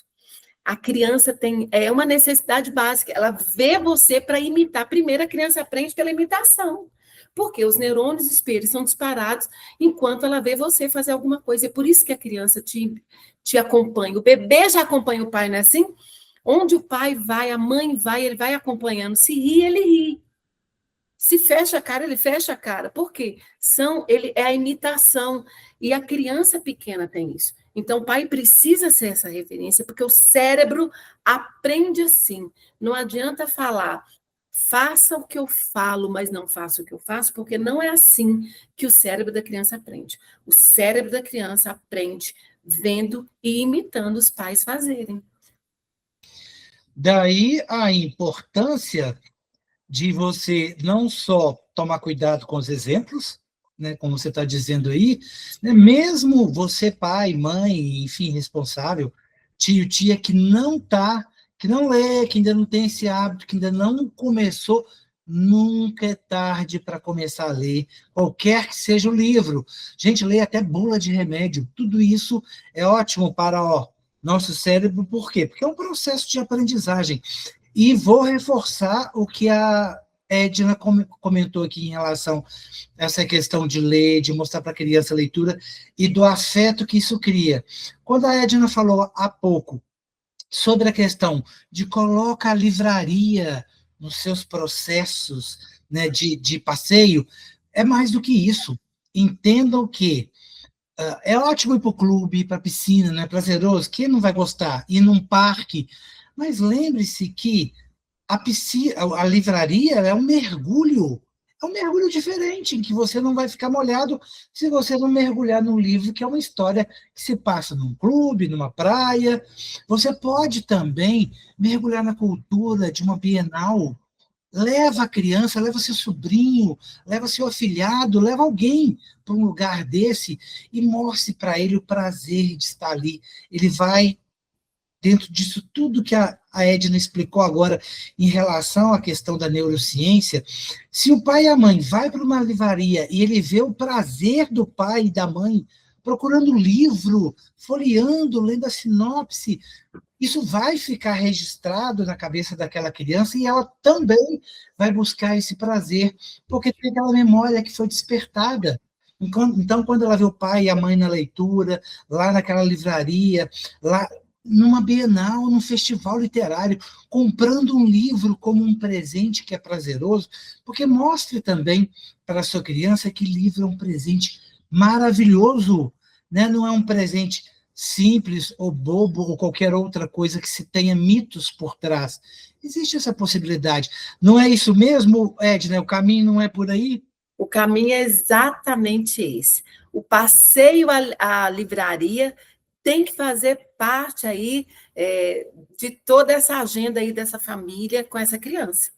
A criança é uma necessidade básica, ela vê você para imitar. Primeiro, a criança aprende pela imitação, porque os neurônios espelhos são disparados enquanto ela vê você fazer alguma coisa. É por isso que a criança te acompanha. O bebê já acompanha o pai, não é assim? Onde o pai vai, a mãe vai, ele vai acompanhando. Se ri, ele ri. Se fecha a cara, ele fecha a cara. Por quê? É a imitação. E a criança pequena tem isso. Então, o pai precisa ser essa referência, porque o cérebro aprende assim. Não adianta falar, faça o que eu falo, mas não faça o que eu faço, porque não é assim que o cérebro da criança aprende. O cérebro da criança aprende vendo e imitando os pais fazerem. Daí a importância de você não só tomar cuidado com os exemplos, né, como você está dizendo aí, né, mesmo você, pai, mãe, enfim, responsável, tio, tia, que não lê, que ainda não tem esse hábito, que ainda não começou, nunca é tarde para começar a ler, qualquer que seja o livro. Gente, lê até bula de remédio, tudo isso é ótimo para nosso cérebro, por quê? Porque é um processo de aprendizagem. E vou reforçar o que a Edna comentou aqui em relação a essa questão de ler, de mostrar para a criança a leitura e do afeto que isso cria. Quando a Edna falou há pouco sobre a questão de colocar a livraria nos seus processos, né, de passeio, é mais do que isso. Entendam que é ótimo ir para o clube, ir para a piscina, né, prazeroso, quem não vai gostar? Ir num parque. Mas lembre-se que a livraria é um mergulho diferente, em que você não vai ficar molhado se você não mergulhar num livro que é uma história que se passa num clube, numa praia. Você pode também mergulhar na cultura de uma Bienal. Leva a criança, leva seu sobrinho, leva seu afilhado, leva alguém para um lugar desse e mostre para ele o prazer de estar ali. Ele vai, dentro disso tudo que a Edna explicou agora em relação à questão da neurociência, se o pai e a mãe vai para uma livraria e ele vê o prazer do pai e da mãe procurando livro, folheando, lendo a sinopse, isso vai ficar registrado na cabeça daquela criança e ela também vai buscar esse prazer, porque tem aquela memória que foi despertada. Então, quando ela vê o pai e a mãe na leitura, lá naquela livraria, lá numa Bienal, num festival literário, comprando um livro como um presente que é prazeroso, porque mostre também para a sua criança que livro é um presente maravilhoso, né? Não é um presente simples ou bobo ou qualquer outra coisa que se tenha mitos por trás. Existe essa possibilidade. Não é isso mesmo, Edna? O caminho não é por aí? O caminho é exatamente esse. O passeio à livraria tem que fazer parte aí de toda essa agenda aí dessa família com essa criança.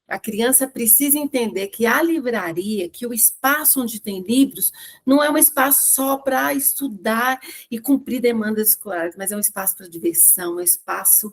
A criança precisa entender que a livraria, que o espaço onde tem livros, não é um espaço só para estudar e cumprir demandas escolares, mas é um espaço para diversão, um espaço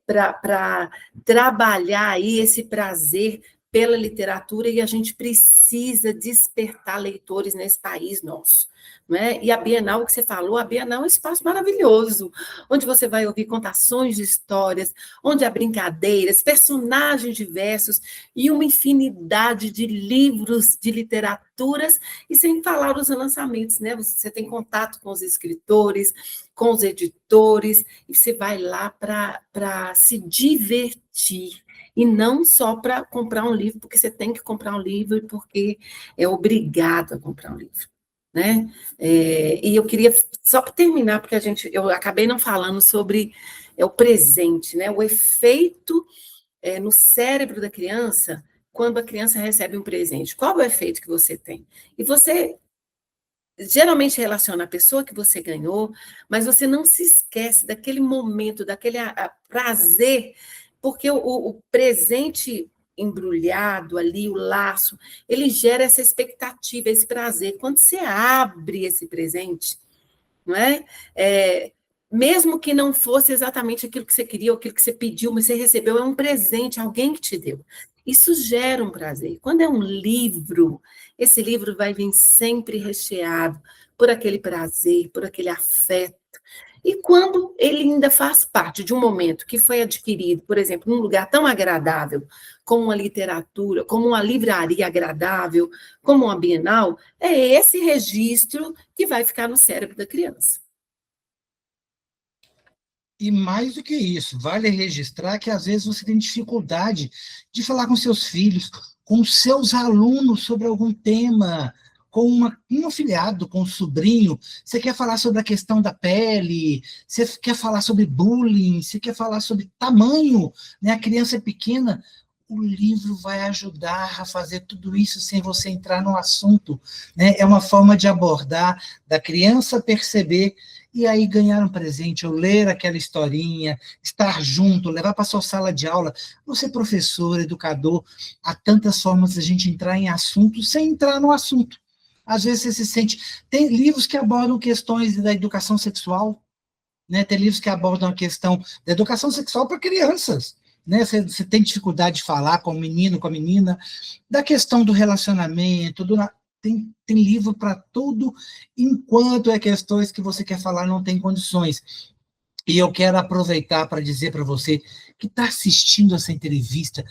para trabalhar aí esse prazer pela literatura, e a gente precisa despertar leitores nesse país nosso. Né? E a Bienal, que você falou, a Bienal é um espaço maravilhoso, onde você vai ouvir contações de histórias, onde há brincadeiras, personagens diversos e uma infinidade de livros, de literaturas, e sem falar os lançamentos, né? Você tem contato com os escritores, com os editores, e você vai lá para se divertir, e não só para comprar um livro, porque você tem que comprar um livro e porque é obrigado a comprar um livro. Né? E eu queria, só para terminar, porque eu acabei não falando sobre o presente, né? O efeito no cérebro da criança, quando a criança recebe um presente. Qual é o efeito que você tem? E você geralmente relaciona a pessoa que você ganhou, mas você não se esquece daquele momento, daquele prazer, porque o presente embrulhado ali, o laço, ele gera essa expectativa, esse prazer. Quando você abre esse presente, não é? Mesmo que não fosse exatamente aquilo que você queria, ou aquilo que você pediu, mas você recebeu, é um presente, alguém que te deu. Isso gera um prazer. Quando é um livro, esse livro vai vir sempre recheado por aquele prazer, por aquele afeto. E quando ele ainda faz parte de um momento que foi adquirido, por exemplo, num lugar tão agradável, como uma literatura, como uma livraria agradável, como uma Bienal, é esse registro que vai ficar no cérebro da criança. E mais do que isso, vale registrar que às vezes você tem dificuldade de falar com seus filhos, com seus alunos sobre algum tema, com um afilhado, com um sobrinho. Você quer falar sobre a questão da pele, você quer falar sobre bullying, você quer falar sobre tamanho, né? A criança é pequena. O livro vai ajudar a fazer tudo isso sem você entrar no assunto, né? É uma forma de abordar, da criança perceber e aí ganhar um presente, ou ler aquela historinha, estar junto, levar para a sua sala de aula. Você, professor, educador, há tantas formas de a gente entrar em assunto sem entrar no assunto. Às vezes você se sente... Tem livros que abordam questões da educação sexual, né? Tem livros que abordam a questão da educação sexual para crianças. Né? Você tem dificuldade de falar com o menino, com a menina, da questão do relacionamento, tem livro para tudo, enquanto é questões que você quer falar não tem condições. E eu quero aproveitar para dizer para você que está assistindo essa entrevista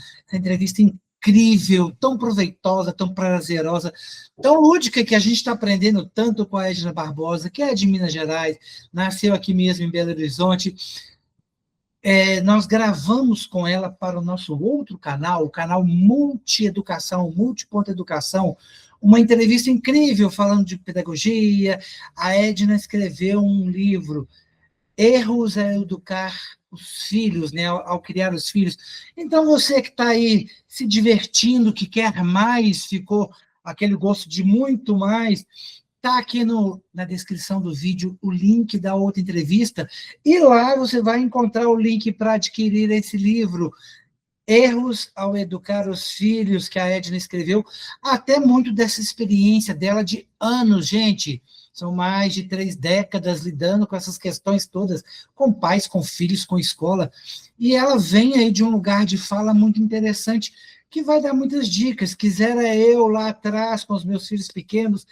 incrível, tão proveitosa, tão prazerosa, tão lúdica, que a gente está aprendendo tanto com a Edna Barbosa, que é de Minas Gerais, nasceu aqui mesmo em Belo Horizonte. Nós gravamos com ela para o nosso outro canal, o canal Multieducação, Multiponto Educação, uma entrevista incrível falando de pedagogia. A Edna escreveu um livro, Erros a Educar os Filhos, né, ao criar os filhos. Então, você que está aí se divertindo, que quer mais, ficou aquele gosto de muito mais, está aqui na descrição do vídeo o link da outra entrevista, e lá você vai encontrar o link para adquirir esse livro, Erros ao Educar os Filhos, que a Edna escreveu, até muito dessa experiência dela de anos, gente. São mais de 3 décadas lidando com essas questões todas, com pais, com filhos, com escola. E ela vem aí de um lugar de fala muito interessante, que vai dar muitas dicas. Quisera eu, lá atrás, com os meus filhos pequenos,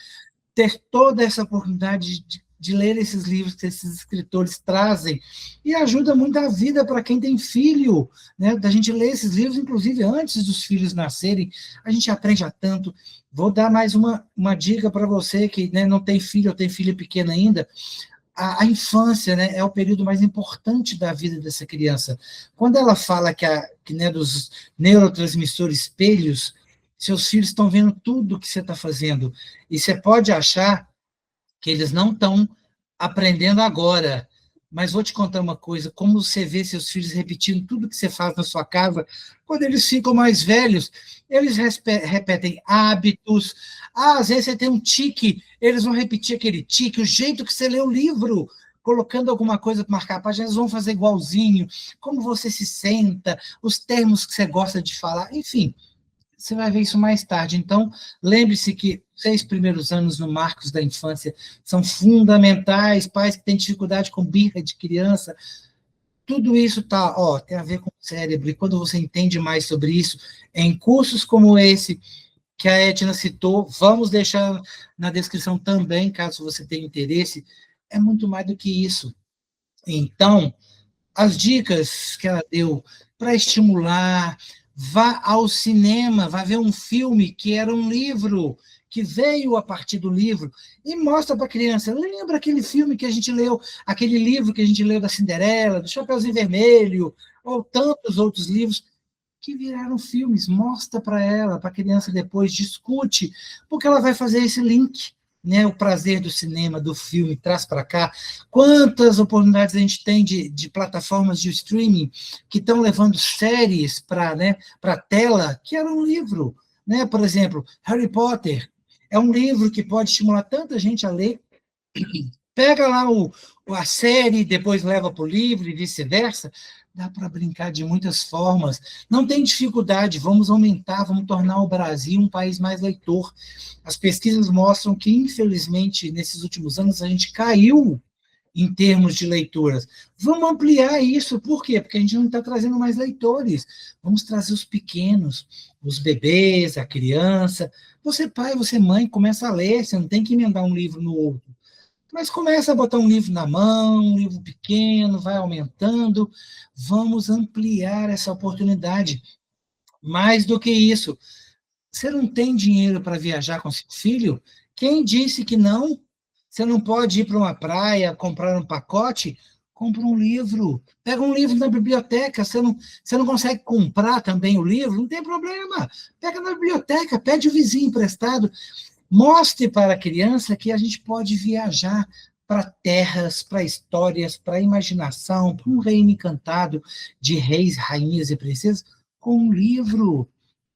ter toda essa oportunidade de ler esses livros que esses escritores trazem, e ajuda muito a vida para quem tem filho, né? Da gente ler esses livros, inclusive antes dos filhos nascerem, a gente aprende a tanto. Vou dar mais uma dica para você que, né, não tem filho ou tem filha pequena ainda. a infância, né, é o período mais importante da vida dessa criança. Quando ela fala que né, dos neurotransmissores espelhos, seus filhos estão vendo tudo que você está fazendo. E você pode achar que eles não estão aprendendo agora. Mas vou te contar uma coisa, como você vê seus filhos repetindo tudo que você faz na sua casa, quando eles ficam mais velhos, eles repetem hábitos. Às vezes você tem um tique, eles vão repetir aquele tique, o jeito que você lê o livro, colocando alguma coisa para marcar a página, eles vão fazer igualzinho, como você se senta, os termos que você gosta de falar, enfim. Você vai ver isso mais tarde. Então, lembre-se que 6 primeiros anos no Marcos da infância são fundamentais. Pais que têm dificuldade com birra de criança, tudo isso tem a ver com o cérebro. E quando você entende mais sobre isso, em cursos como esse que a Edna citou, vamos deixar na descrição também, caso você tenha interesse, é muito mais do que isso. Então, as dicas que ela deu para estimular, vá ao cinema, vá ver um filme que era um livro, que veio a partir do livro, e mostra para a criança, lembra aquele filme que a gente leu, aquele livro que a gente leu da Cinderela, do Chapeuzinho Vermelho, ou tantos outros livros que viraram filmes, mostra para ela, para a criança depois, discute, porque ela vai fazer esse link, né, o prazer do cinema, do filme, traz para cá. Quantas oportunidades a gente tem de plataformas de streaming que estão levando séries para, né, a tela, que era um livro. Né? Por exemplo, Harry Potter é um livro que pode estimular tanta gente a ler. Pega lá a série, depois leva para o livro e vice-versa. Dá para brincar de muitas formas. Não tem dificuldade, vamos aumentar, vamos tornar o Brasil um país mais leitor. As pesquisas mostram que, infelizmente, nesses últimos anos, a gente caiu em termos de leituras. Vamos ampliar isso, por quê? Porque a gente não está trazendo mais leitores. Vamos trazer os pequenos, os bebês, a criança. Você, pai, você, mãe, começa a ler, você não tem que emendar um livro no outro. Mas começa a botar um livro na mão, um livro pequeno, vai aumentando. Vamos ampliar essa oportunidade. Mais do que isso, você não tem dinheiro para viajar com seu filho? Quem disse que não? Você não pode ir para uma praia, comprar um pacote? Compra um livro. Pega um livro na biblioteca. Você não consegue comprar também o livro? Não tem problema. Pega na biblioteca, pede o vizinho emprestado. Mostre para a criança que a gente pode viajar para terras, para histórias, para imaginação, para um reino encantado de reis, rainhas e princesas com um livro.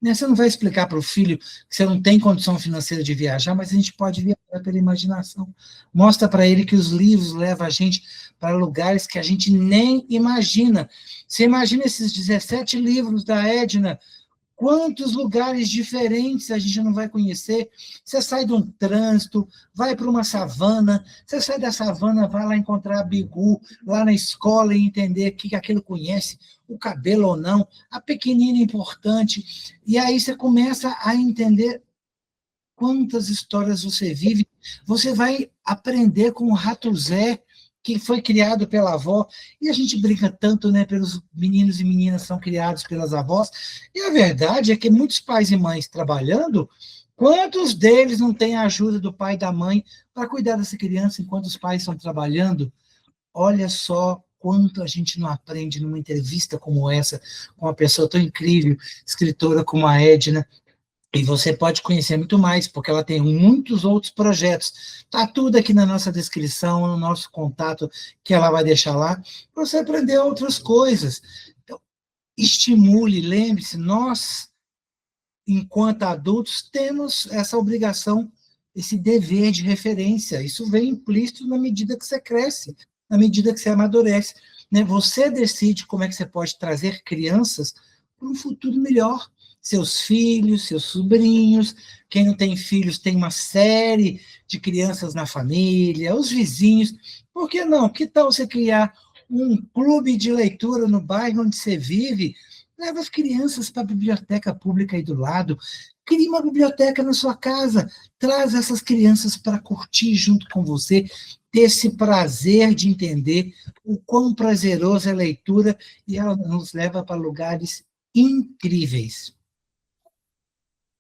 Você não vai explicar para o filho que você não tem condição financeira de viajar, mas a gente pode viajar pela imaginação. Mostra para ele que os livros levam a gente para lugares que a gente nem imagina. Você imagina esses 17 livros da Edna, quantos lugares diferentes a gente não vai conhecer? Você sai de um trânsito, vai para uma savana, você sai da savana, vai lá encontrar a Bigu, lá na escola, e entender o que aquilo conhece, o cabelo ou não, a pequenina é importante, e aí você começa a entender quantas histórias você vive. Você vai aprender com o Rato Zé, que foi criado pela avó, e a gente brinca tanto, né, pelos meninos e meninas são criados pelas avós, e a verdade é que muitos pais e mães trabalhando, quantos deles não têm a ajuda do pai e da mãe para cuidar dessa criança enquanto os pais estão trabalhando? Olha só quanto a gente não aprende numa entrevista como essa, com uma pessoa tão incrível, escritora como a Edna. E você pode conhecer muito mais, porque ela tem muitos outros projetos. Está tudo aqui na nossa descrição, no nosso contato, que ela vai deixar lá, para você aprender outras coisas. Então, estimule, lembre-se, nós, enquanto adultos, temos essa obrigação, esse dever de referência. Isso vem implícito na medida que você cresce, na medida que você amadurece. Né? Você decide como é que você pode trazer crianças para um futuro melhor. Seus filhos, seus sobrinhos, quem não tem filhos tem uma série de crianças na família, os vizinhos. Por que não? Que tal você criar um clube de leitura no bairro onde você vive? Leva as crianças para a biblioteca pública aí do lado, crie uma biblioteca na sua casa, traz essas crianças para curtir junto com você, ter esse prazer de entender o quão prazeroso é a leitura, e ela nos leva para lugares incríveis.